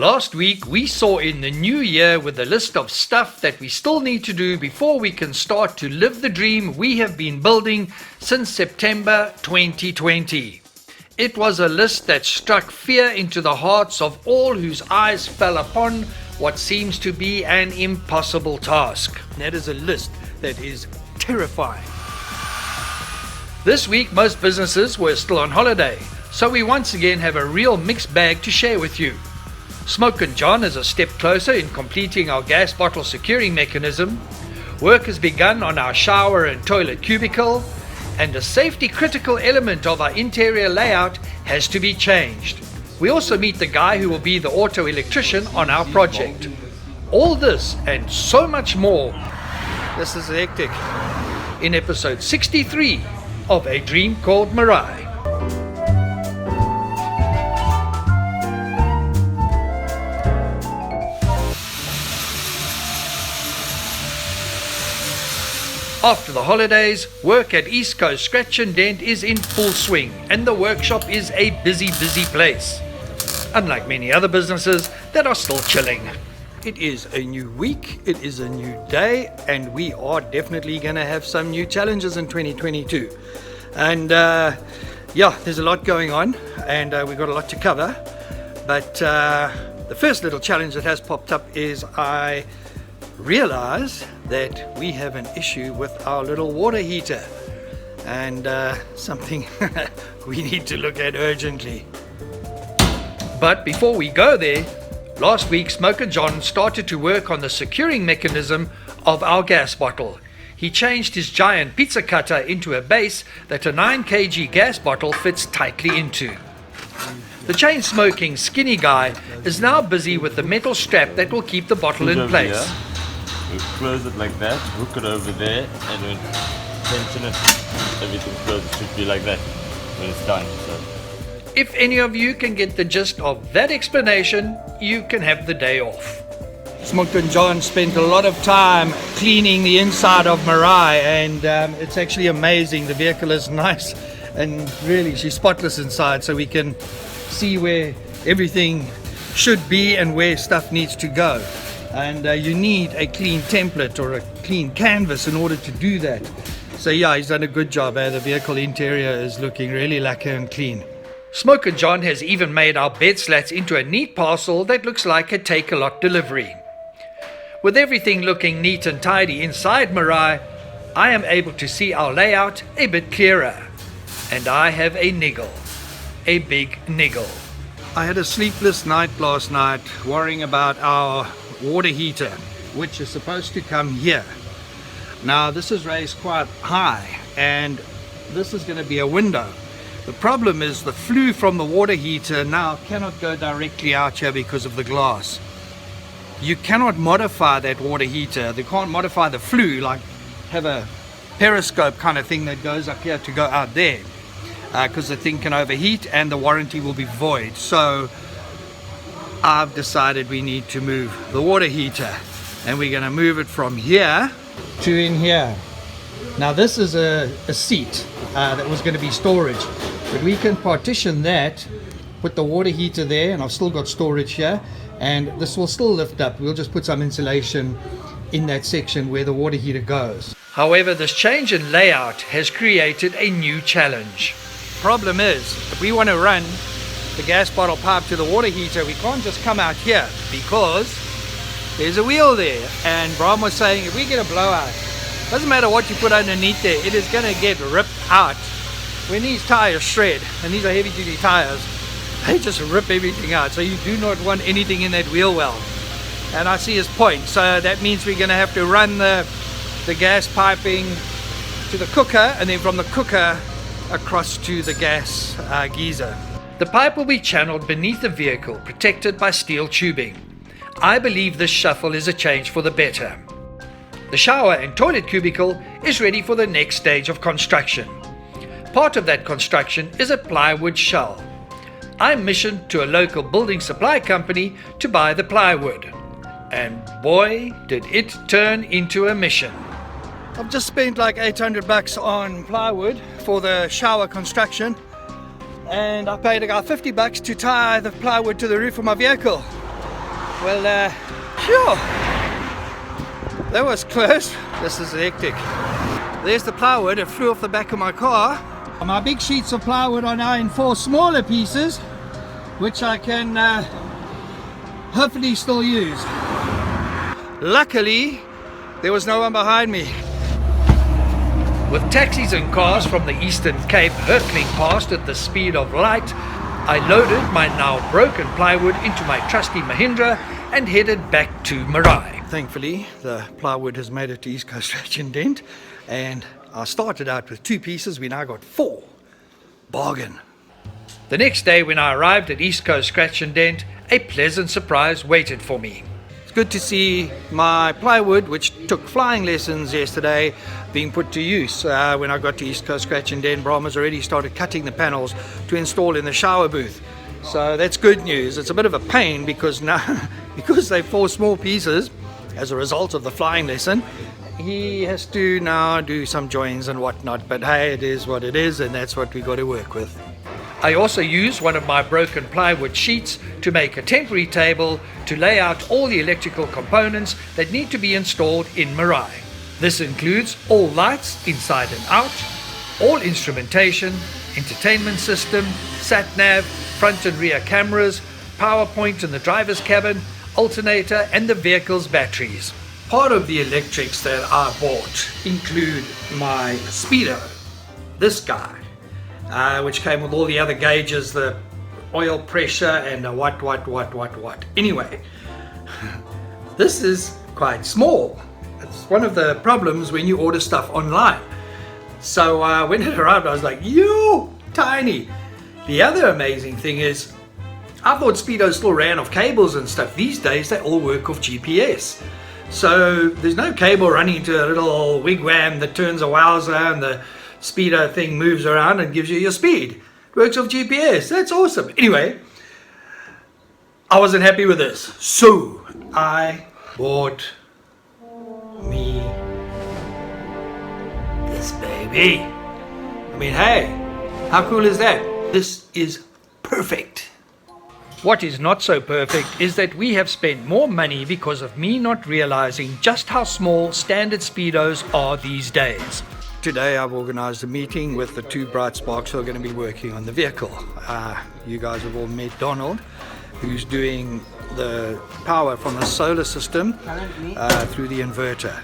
Last week we saw in the new year with a list of stuff that we still need to do before we can start to live the dream we have been building since September 2020. It was a list that struck fear into the hearts of all whose eyes fell upon what seems to be an impossible task. That is a list that is terrifying. This week most businesses were still on holiday, so we once again have a real mixed bag to share with you. Smoke and John is a step closer in completing our gas bottle securing mechanism. Work has begun on our shower and toilet cubicle, and a safety critical element of our interior layout has to be changed. We also meet the guy who will be the auto electrician on our project. All this and so much more, This is hectic. in episode 63 of A Dream Called Meraai. After the holidays, work at East Coast Scratch and Dent is in full swing, and the workshop is a busy place. Unlike many other businesses that are still chilling. It is a new week, it is a new day, and we are definitely going to have some new challenges in 2022. And there's a lot going on, and we've got a lot to cover. But the first little challenge that has popped up is I realize that we have an issue with our little water heater, and something we need to look at urgently. But before we go there, last week Smoke and John started to work on the securing mechanism of our gas bottle. He changed his giant pizza cutter into a base that a 9 kg gas bottle fits tightly into. The chain smoking skinny guy is now busy with the metal strap that will keep the bottle in place. We close it like that, hook it over there, and when tension it, everything's closed. It should be like that when it's done. So If any of you can get the gist of that explanation, you can have the day off. Smoke and John spent a lot of time cleaning the inside of Meraai, and it's actually amazing. The vehicle is nice, and really she's spotless inside, so we can see where everything should be and where stuff needs to go. And you need a clean template or a clean canvas in order to do that. So yeah, he's done a good job. The vehicle interior is looking really lacquer and clean. Smoke and John has even made our bed slats into a neat parcel that looks like a take-a-lot delivery. With everything looking neat and tidy inside Meraai, I am able to see our layout a bit clearer. And I have a niggle. A big niggle. I had a sleepless night last night worrying about our water heater, which is supposed to come here. Now this is raised quite high, and this is going to be a window. The problem is the flue from the water heater now cannot go directly out here because of the glass. You cannot modify that water heater. They can't modify the flue, like have a periscope kind of thing that goes up here to go out there, because the thing can overheat and the warranty will be void. So I've decided we need to move the water heater, and we're going to move it from here to in here. Now this is a seat that was going to be storage, but we can partition that, put the water heater there, and I've still got storage here, and this will still lift up. We'll just put some insulation in that section where the water heater goes. However, this change in layout has created a new challenge. Problem is, if we want to run the gas bottle pipe to the water heater, we can't just come out here because there's a wheel there. And Bram was saying if we get a blowout, doesn't matter what you put underneath there, it is going to get ripped out. When these tires shred, and these are heavy duty tires, they just rip everything out. So you do not want anything in that wheel well. And I see his point. So that means we're going to have to run the gas piping to the cooker, and then from the cooker across to the gas geyser. The pipe will be channeled beneath the vehicle, protected by steel tubing. I believe this shuffle is a change for the better. The shower and toilet cubicle is ready for the next stage of construction. Part of that construction is a plywood shell. I missioned to a local building supply company to buy the plywood. And boy, did it turn into a mission. I've just spent like $800 on plywood for the shower construction, and I paid a guy $50 to tie the plywood to the roof of my vehicle. Well, sure. That was close. This is hectic. There's the plywood. It flew off the back of my car. My big sheets of plywood are now in 4 smaller pieces, which I can hopefully still use. Luckily, there was no one behind me. With taxis and cars from the Eastern Cape hurtling past at the speed of light, I loaded my now broken plywood into my trusty Mahindra and headed back to Meraai. Thankfully, the plywood has made it to East Coast Scratch and Dent, and I started out with 2 pieces. We now got 4. Bargain. The next day when I arrived at East Coast Scratch and Dent, a pleasant surprise waited for me. It's good to see my plywood, which took flying lessons yesterday, being put to use. When I got to East Coast Scratch and Dent, Brahma's already started cutting the panels to install in the shower booth. So that's good news. It's a bit of a pain because now, because they're 4 small pieces, as a result of the flying lesson, he has to now do some joins and whatnot. But hey, it is what it is, and that's what we got to work with. I also used one of my broken plywood sheets to make a temporary table to lay out all the electrical components that need to be installed in Meraai. This includes all lights inside and out, all instrumentation, entertainment system, sat-nav, front and rear cameras, power point in the driver's cabin, alternator and the vehicle's batteries. Part of the electrics that I bought include my speedo, this guy, which came with all the other gauges, the oil pressure and the what. Anyway, this is quite small. It's one of the problems when you order stuff online. So when it arrived, I was like, you tiny. The other amazing thing is, I thought speedos still ran off cables and stuff. These days, they all work off GPS. So there's no cable running into a little wigwam that turns a wowzer and the speedo thing moves around and gives you your speed. It works off GPS. That's awesome. Anyway, I wasn't happy with this. So I bought me this baby. I mean, hey, how cool is that? This is perfect. What is not so perfect is that we have spent more money because of me not realizing just how small standard speedos are these days. Today I've organized a meeting with the 2 bright sparks who are going to be working on the vehicle. You guys have all met Donald, who's doing the power from the solar system through the inverter.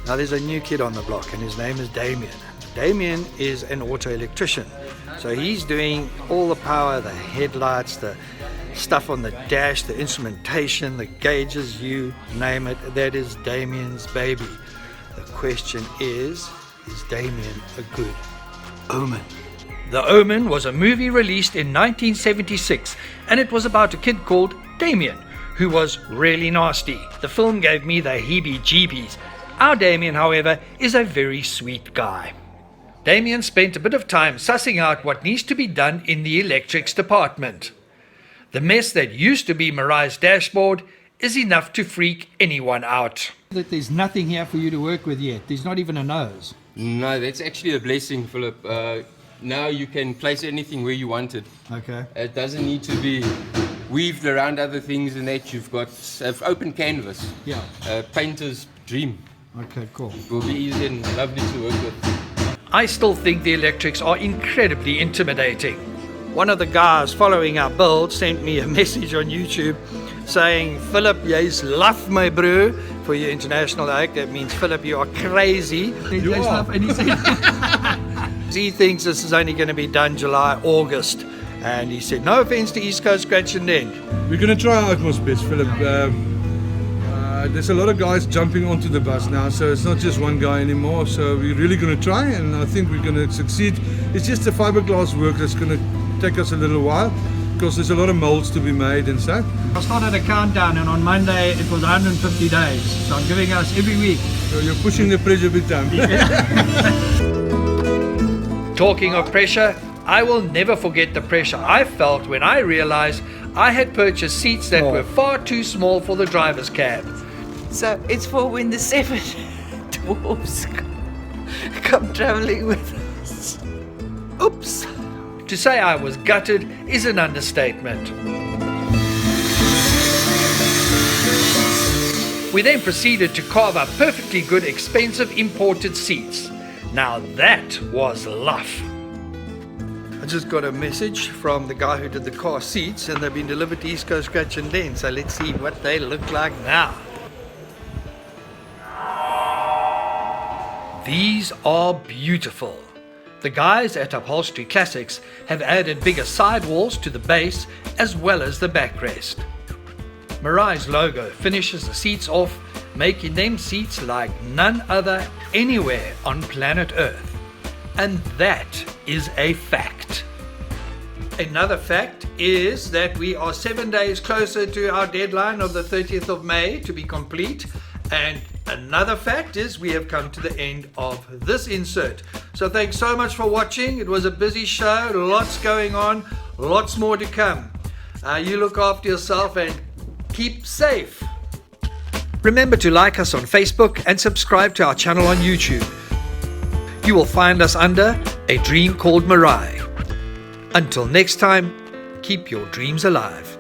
Now there's a new kid on the block and his name is Damien. Damien is an auto electrician. So he's doing all the power, the headlights, the stuff on the dash, the instrumentation, the gauges, you name it. That is Damien's baby. The question is Damien a good Omen? The Omen was a movie released in 1976, and it was about a kid called Damien, who was really nasty. The film gave me the heebie-jeebies. Our Damien, however, is a very sweet guy. Damien spent a bit of time sussing out what needs to be done in the electrics department. The mess that used to be Meraai's dashboard is enough to freak anyone out. That there's nothing here for you to work with yet. There's not even a nose. No, that's actually a blessing, Philip. Now you can place anything where you want it. Okay. It doesn't need to be weaved around other things and that. You've got open canvas. Yeah. Painter's dream. Okay, cool. It will be easy and lovely to work with. I still think the electrics are incredibly intimidating. One of the guys following our build sent me a message on YouTube saying, Philip, jy's laf my bro. For your international act, that means Philip, you are crazy. You are. And he said, he thinks this is only going to be done July, August. And he said, no offense to East Coast Scratch and Dent. We're going to try our utmost best, Philip. There's a lot of guys jumping onto the bus now, so it's not just one guy anymore. So we're really going to try, and I think we're going to succeed. It's just the fiberglass work that's going to take us a little while, because there's a lot of molds to be made and so. I started a countdown, and on Monday it was 150 days. So I'm giving us every week. So you're pushing the pressure big time. Talking of pressure, I will never forget the pressure I felt when I realized I had purchased seats that were far too small for the driver's cab. So it's for when the 7 dwarfs come traveling with us. Oops! To say I was gutted is an understatement. We then proceeded to carve up perfectly good expensive imported seats. Now that was luff. I just got a message from the guy who did the car seats, and they've been delivered to East Coast Scratch and Dent. So let's see what they look like now. These are beautiful. The guys at Upholstery Classics have added bigger sidewalls to the base as well as the backrest. Meraai's logo finishes the seats off, making them seats like none other anywhere on planet Earth. And that is a fact. Another fact is that we are 7 days closer to our deadline of the 30th of May to be complete. And another fact is we have come to the end of this insert. So thanks so much for watching. It was a busy show, lots going on, lots more to come. You look after yourself and keep safe. Remember to like us on Facebook and subscribe to our channel on YouTube. You will find us under A Dream Called Meraai. Until next time, keep your dreams alive.